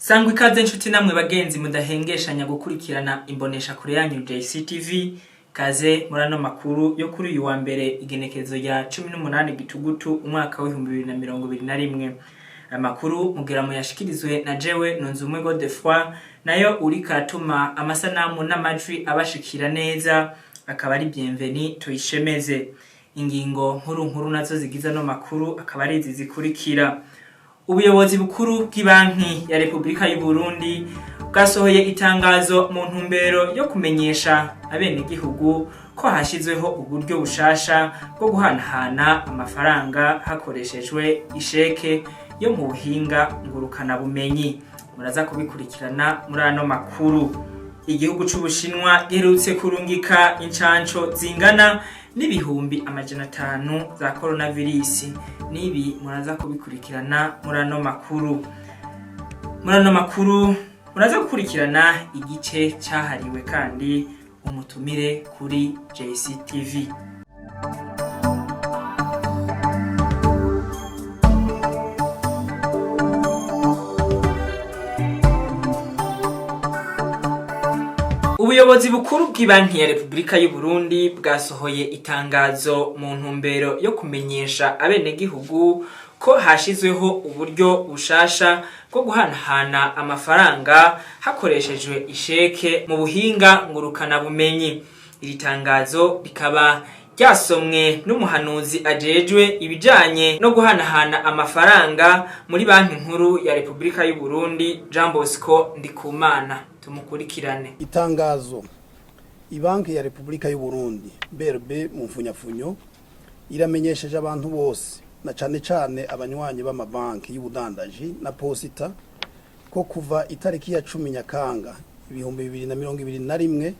Sangwa ikaze nshuti namwe bagenzi mudahengeshanya gukurikirana imbonesha kure yanyu JCTV. Kaze murano makuru yo kuri uyu wa mbere igenekerezo ya 18 gitugutu umwaka wa 2021. Amakuru mugira mu yashikirizwe na jewe Nonzumwe Godefroid, nayo uri katuma amasanamu n'amajwi abashikira neza akaba ari Bienveni Tuyishemeze. Ingingo nkuru nazo zigiza no makuru akaba ari izi zikurikira. Ubuyobozi bukuru bw'ibanki ya Republika y'u Burundi bwasohoye itangazo mu ntumbero yo kumenyesha abenegihugu ko hashizweho uburyo bushasha bwo guhanahana amafaranga hakoreshejwe isheke yo mu buhinga ngurukana bumenyi. Muraza kubikurikirana muri ano makuru. Igihugu c'Ubushinwa giherutse kurungika incanco zingana n'ibihumbi 500 za coronavirus. Nibi muraza kubikurikirana muri ano makuru. Muri ano makuru muraza gukurikirana igice cyahariwe kandi umutumire kuri JCTV. Ubuyobozi bukuru bw'ibanki ya Republika y'u Burundi bwasohoye itangazo mu ntumbero yo kumenyesha abenegihugu ko hashizweho uburyo bushasha bwo guhanahana amafaranga hakoreshejwe isheke mu buhinga ngurukana bumenyi. Iri tangazo rikaba ryasomwe n'umuhanuzi ajejwe ibijanye no guhanahana amafaranga muri banki nkuru ya Republika y'u Burundi, Jean Bosco Ndikumana. Tumukurikirane. Itangazo. Ibanki ya Republika y'u Burundi BRB mu mfunyafunyo iramenyesheje abantu bose na cane abanywanyi b'amabanki y'ubudandaji na posita ko kuva itariki ya 10 Nyakanga 2021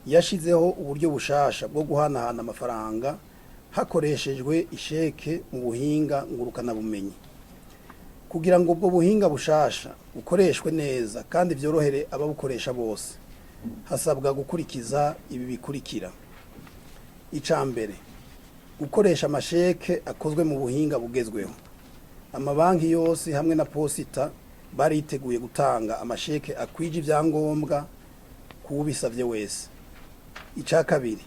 yashizeho uburyo bushasha bwo guhanahana amafaranga hakoreshejwe isheke mu buhinga ngurukana bumenyi. Kugira ngo ubwo buhinga bushasha bukoreshwe neza kandi byorohere ababukoresha bose, hasabwa gukurikiza ibi bikurikira. Icambere, gukoresha amasheke akozwe mu buhinga bugezweho. Amabanki yose hamwe na posita bariteguye gutanga amasheke akwije ivyangombwa kubisavye wese. Icakabiri,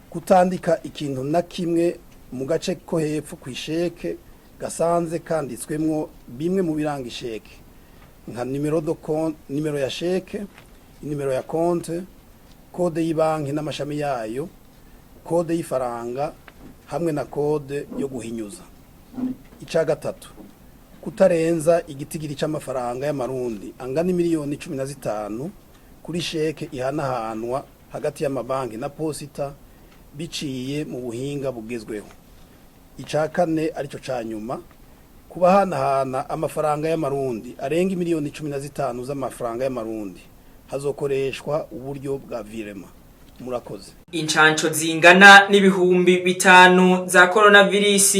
kutandika ikintu na kimwe mu gace ko hepfo ku isheke gasanze kanditswemwo bimwe mu biranga isheke nka nimero ya sheke, nimero ya konte, kode y'ibanki n'amashami yayo, kode y'ifaranga hamwe na kode yo guhinyuza. Icagatatu, kutarenza igitigiri c'amafaranga y'amarundi angana miliyoni 15 kuri sheke ihanahanwa hagati y'amabanki na posita biciye mu buhinga bugezweho. Icakane arico canyuma, kubahanahana amafaranga y'amarundi arenga miliyoni 15 z'amafaranga y'amarundi hazokoreshwa uburyo bwa virema. Murakoze. Incanco zingana n'ibihumbi 5 za coronavirus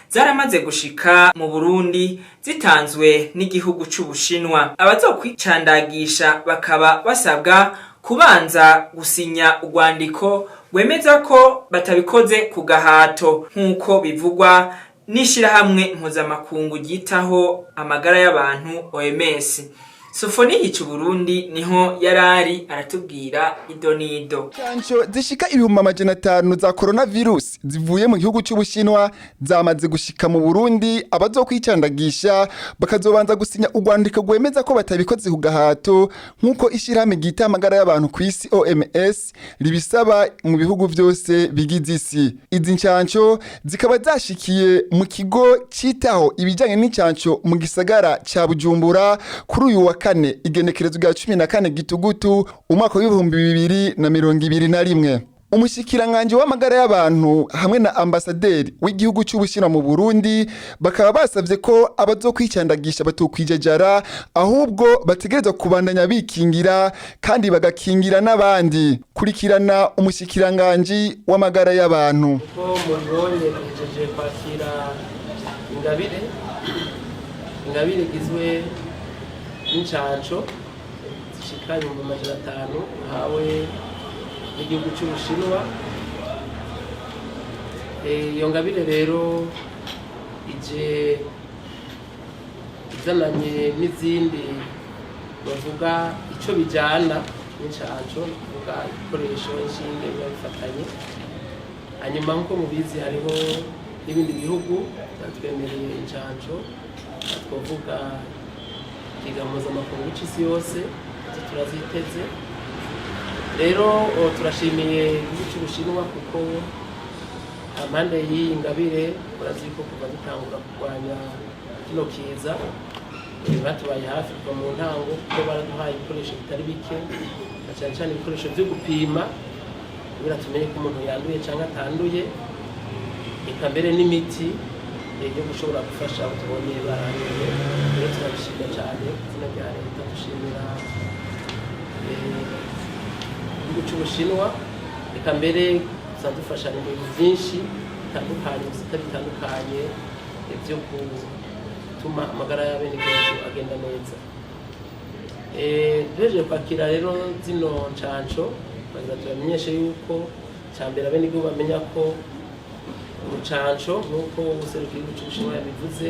zaramaze gushika mu Burundi zitanzwe n'igihugu c'Ubushinwa. Abazokwicandagisha bakaba basabwa kubanza gusinya urwandiko wemeza ko batabikoze ku gahato nk'uko bivugwa n'ishirahamwe mpuzamakungu ryitaho amagara y'abantu OMS. Sofoni hicu Burundi niho yarari aratubwira idonido. Incanco zishika ibihumbi 500 za coronavirus zivuye mu gihugu c'Ubushinwa zamaze gushika mu Burundi. Abazokwicandagisha bakazobanza gusinya urwandiko rwemeza ko batabikoze ku gahato nk'uko ishirahamwe ryita amagara y'abantu ku isi OMS ribisaba mu bihugu byose bigize isi. Izi ncanco zikaba zashikiye mu kigo citaho ibijanye n'incanco mu gisagara ca Bujumbura kuri uyu wa kane igenekerezo rya 14 gitugutu umwaka wa 2021. Umushikiranganje w'amagara y'abantu hamwe na ambasaderi w'igihugu c'Ubushinwa mu Burundi bakaba basavye ko abazokwicandagisha batokwijajara ahubwo bategerezwa kubandanya bikingira kandi bagakingira n'abandi. Kurikirana umushikiranganje w'amagara y'abantu. Ko mubonye ejeje kwakira ingabire gizwe n'incanco zishika 500 hawe n'igihugu c'Ubushinwa. Iyo ngabire rero ije izananye n'izindi bavuga ico bijana n'incanco kuvuga ibikoresho inshinge biba bifatanye. Hanyuma nkuko mubizi hariho n'ibindi bihugu byatwemereye incanco, twavuga ikiga mpuzamakungu c'isi yose turaziteze. Rero turashimiye igihugu c'Ubushinwa kuko amande y'iyi ngabire murazi ko kuva dutangura kurwanya kino kiza batubaye hafi kuva mu ntango kuko baraduhaye ibikoresho bitari bike na cyane cyane ibikoresho byo gupima kugira tumenye ko umuntu yanduye cyangwa atanduye, eka mbere n'imiti yo gushobora gufasha abo tubonye baranduye. Rero turabishimira cyane izina rya leta, dushimira igihugu c'Ubushinwa, eka mbere tuzadufasha mu bintu byinshi bitandukanye bitandukanye byo gutuma amagara y'abenegihugu agenda neza. Duhejeje kwakira rero zino ncanco bagira turamenyeshe yuko cyambere abenegihugu bamenya ko urucanco nk'uko userukira igihugu c'Ubushinwa yabivuze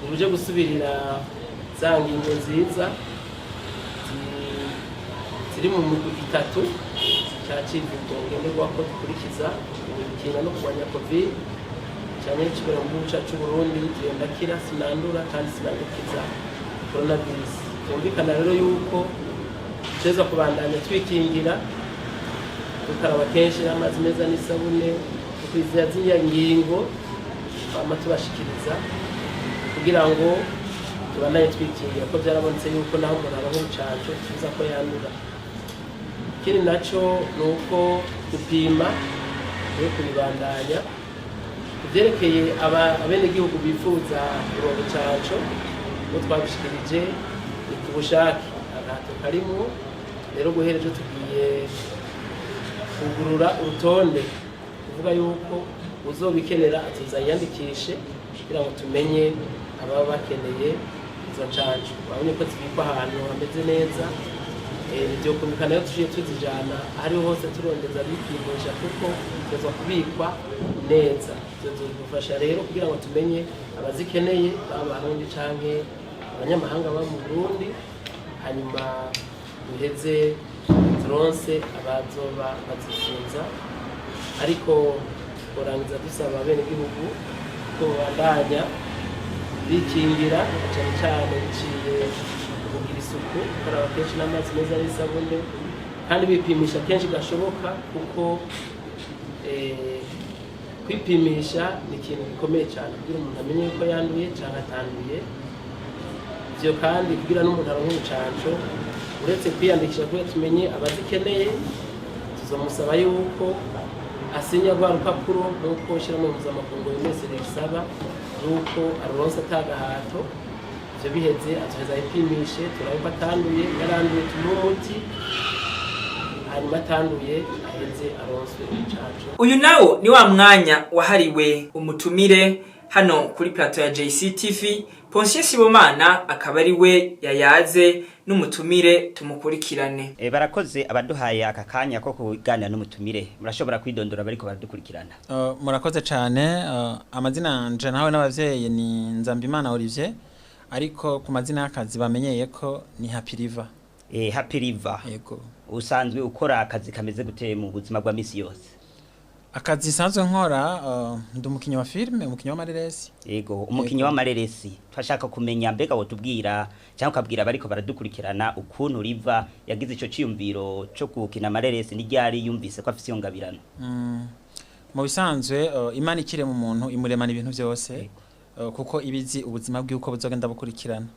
ruje gusubirira za ngingo nziza ziri mu migwi itatu cyacivugo ngenderwako dukurikiza gukinga no kurwanya covid cyane n'ikibera mu gihugu cyacu Burundi tuyondakira sinandura kandi sinandukiza coronavirus. Byumvikana rero yuko teza kubandanya twikingira tukaraba kenshi n'amazi meza n'isabune tukwizera z'iya ngingo bama tubashikiriza kugira ngo tubandanye twikingira ko byarabonetse yuko naho umuntu aronka urucanco tuza ko yandura. Ikindi naco ni uko gupima no kubibandanya kuvyerekeye abenegihugu bifuza kuronka icanco ngo twabishikirije ubushake agahato karimo. Rero guhereje tugiye kugurura urutonde kuvuga yuko uzobikenera azoza yiyandikishe kugira ngo tumenye ababa bakeneye izo ncanco, babone ko zibikwa ahantu hameze neza. Ibyo kumvikana rero tuje tuzijana hariho hose turondeza bipimisha kuko tuza kubikwa neza. Tuzofasha rero kugira ngo tumenye abazikeneye b'abarundi canke abanyamahanga ba mu Burundi, hanyuma duheze turonse abazoba bazifuza. Ariko kurangiza dusaba abenegihugu ko babandanya bikingira cyane cyane biciye kugira isuku, gukaraba kenshi n'amazi meza n'isabune kandi bipimisha kenshi gashoboka kuko kwipimisha ni ikintu gikomeye cyane kugira umuntu amenye ko yanduye cyangwa atanduye. Ivyo kandi kugira n'umuntu aronke urucanco uretse kwiyandikisha kugira tumenye abazikeneye, tuzomusaba yuko asinya rwa rupapuro nk'uko ishyirahamwe mpuzamakungu yose risaba yuko aruronse atagahato. Ivyo biheze atuheza yipimishe turabe ko atanduye, yaranduye tumuhe umuti, hanyuma atanduye aheze aronswe urucanco. Uyu nawo ni wa mwanya wahariwe umutumire hano kuri plateau ya JCTV. Ponsier Sibomana akaba ari we yayaze n'umutumire tumukurikirane. Barakoze abaduhaye aka kanya ko kuganira n'umutumire, murashobora kwidondora bariko baradukurikirana. Murakoze cyane. Amazina nje nawe n'abavyeyi ni Nzambimana Olivier, ariko ku mazina y'akazi bamenyeye ko ni Happy River. Happy River. Yego. Usanzwe ukora akazi kameze gute mu buzima bwa misi yose? Akazi sanzwe nkora ndi umukinyi wa filme, umukinyi wa mareresi. Yego, umukinyi wa mareresi. Twashaka kumenya mbega wotubwira cyangwa ukabwira bariko baradukurikirana ukuntu River yagize ico ciyumviro cyo gukina mareresi n'iryari yumvise ko afise iyo ngabirano. Mu bisanzwe Imana ikire mu muntu imuremana ibintu byose kuko ibizi ubuzima bw'uko buzogenda bukurikirana.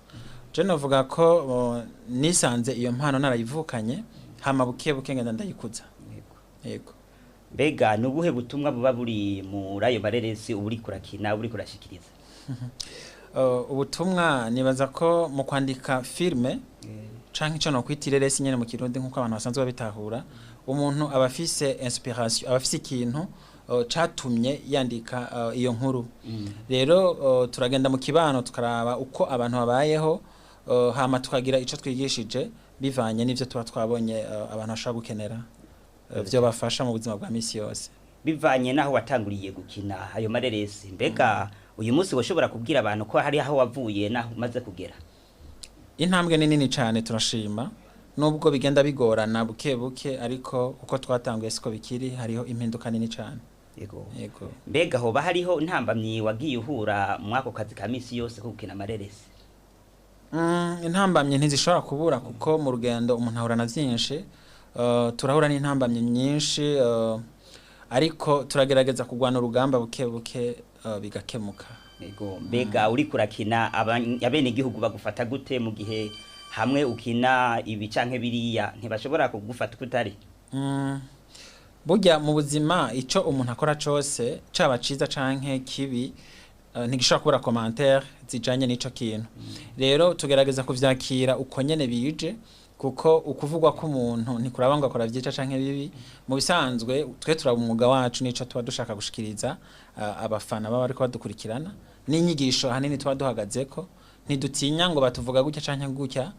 Je novuga ko nisanze iyo mpano narayivukanye hama buke ngenda ndayikuza. Yego. Mbega nubuhe butumwa buba buri muri ayo mareresi uri kurakina uri kurashikiriza? Ubutumwa nibaza ko mu kwandika filme canke cyo no kwitira resi nyene mu Kirundi nkuko abantu basanzwe babitahura, umuntu abafise inspiration, abafise ikintu catumye yandika iyo nkuru. Rero turagenda mu kibano tukaraba uko abantu babayeho, hama tukagira ico twigishije bivanye n'ivyo tuba twabonye abantu bashaka gukenera byo bafasha mu buzima bwa misi yose. Bivanye naho watanguriye gukina ayo mareresi, mbega uyu munsi washobora kubwira abantu ko hari aho wavuye naho umaze kugera? intambwe ni nini cyane turashima nubwo bigenda bigorana buke buke ariko uko twatanguye siko bikiri hariho impinduka nini cyane. Yego. Yego. Mbega hoba hariho intambamyi wagiye uhura mwako kazi ka misi yose ko gukina amareresi? Intambamyi ntizishobora kubura kuko mu rugendo umuntu ahura na byinshi, turahura n'intambamyi nyinshi, ariko turagerageza kugwana urugamba buke buke bigakemuka. Yego. Mbega uri kurakina abene igihugu bagufata gute mu gihe hamwe ukina ibi canke biriya ntibashobora kugufata kutari? Burya mu buzima icyo umuntu akora cyose caba ciza canke kibi ntigishobora kubura commentaire zijanye n'ico kintu. Rero tugerageza kuvyakira uko nyene bije kuko ukuvugwa ko umuntu ntikuraba ngo akora vyica canke bibi. Mu bisanzwe twe turaba umwuga wacu nico tuba dushaka gushikiriza abafana baba ariko badukurikirana n'inyigisho hanini tuba duhagazeko, ntidutinya ngo batuvuga gutya canke gutya,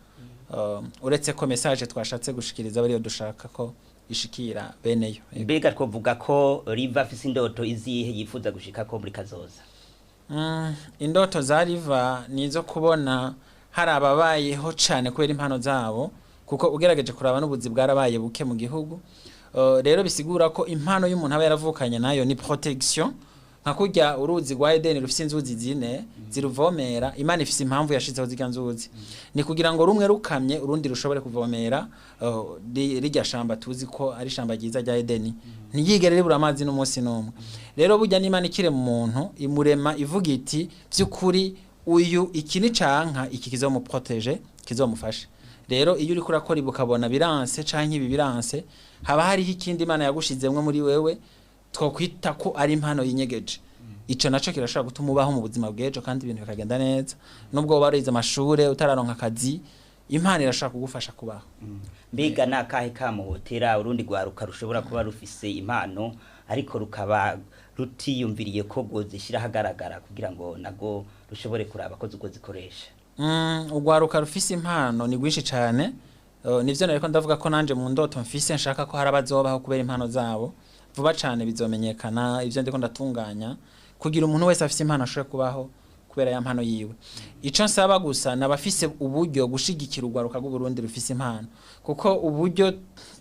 uretse ko message twashatse gushikiriza bariyo dushaka ko ishikira beneyo. Mbega twovuga ko Riva afise indoto izihe yifuza gushika ko muri kazoza? Indoto za Riva nizo kubona hari ababayeho cyane kubera impano zabo, kuko ugerageje kuraba n'ubuzi bwarabaye buke mu gihugu. Rero bisigura ko impano y'umuntu aba yaravukanye nayo ni protection, nka kurya uruzi rwa Eden rufise inzuzi zine ziruvomera, Imana ifise impamvu yashizeho ziga nzuzi, ni kugira ngo rumwe rukamye urundi rushobore kuvomera rijya shamba tuzi ko ari shamba ryiza rya Eden, ntiyigere ribura amazi n'umunsi n'umwe. Rero burya n'Imana ikire mu muntu imurema ivuga iti by'ukuri uyu ikini canka iki kizomuprotege kizomufasha. Rero iyo uri kurakora ibukabona biranse canke ibi biranse, haba hariho ikindi Imana yagushizemwe muri wewe twokwita ko ari impano yinyegeje. Ico naco kirashobora gutuma ubaho mu buzima bwejo kandi ibintu bikagenda neza, nubwo warize amashure utararonka akazi, impano irashobora kugufasha kubaho. Mbega nakahe kamuhotera urundi gwaruka rushobora kuba rufise impano ariko rukaba rutiyumviriye ko gozishira hagaragara kugira ngo nago rushobore kuraba ko zuko zikoresha? Ugwaruka rufise impano ni gwinshi cyane, nivyo nariko ndavuga ko nanje mu ndoto mfise nshaka ko harabazobaho kubera impano zabo vuba cyane bizomenyekana. Ivyo ndiko ndatunganya kugira umuntu wese afise impano ashobora kubaho kubera ya mpano yiwe. Ico nsaba gusa nabafise uburyo gushigikira ugwaruka rw'u Burundi rufise impano, kuko uburyo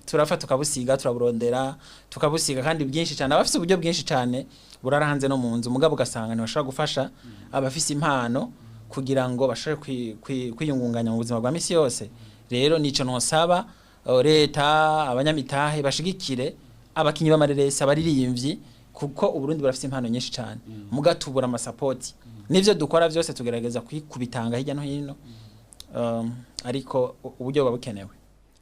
turafata tukabusiga turaburondera tukabusiga kandi bwinshi cyane, abafise uburyo bwinshi cyane burara hanze no mu nzu, mugabo ugasanga ntibashobora gufasha abafise impano kugira ngo bashobore kwiyungunganya mu buzima bwa misi yose. Rero nico nosaba leta, abanyamitahe bashigikire abakinyi b'amareresi, abaririmbyi, kuko Uburundi burafise impano nyinshi cyane, mugatubura amasapoti. Nivyo dukora byose tugerageza kubitanga hirya no hino, ariko uburyo bukenewe.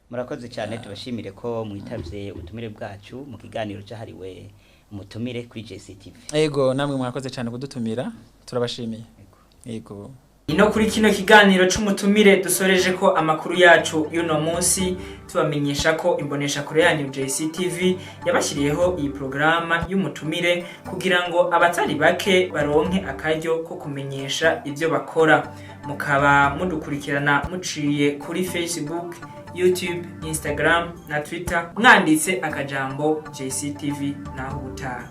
Murakoze cyane, tubashimire ko mwitavye ubutumire bwacu mu kiganiro cyahariwe umutumire kuri JCTV. Yego, namwe mwakoze cyane kudutumira, turabashimiye. Yego. Ino kuri kino kiganiro c'umutumire dusoreje ko amakuru yacu y'uno munsi, tubamenyesha ko imbonesha kure yanyu JCTV yabashiriyeho iyi programa y'umutumire kugira ngo abatari bake baronke akaryo ko kumenyesha ivyo bakora. Mukaba mudukurikirana muciye kuri Facebook, YouTube, Instagram na Twitter mwanditse akajambo JCTV naho ubutaha.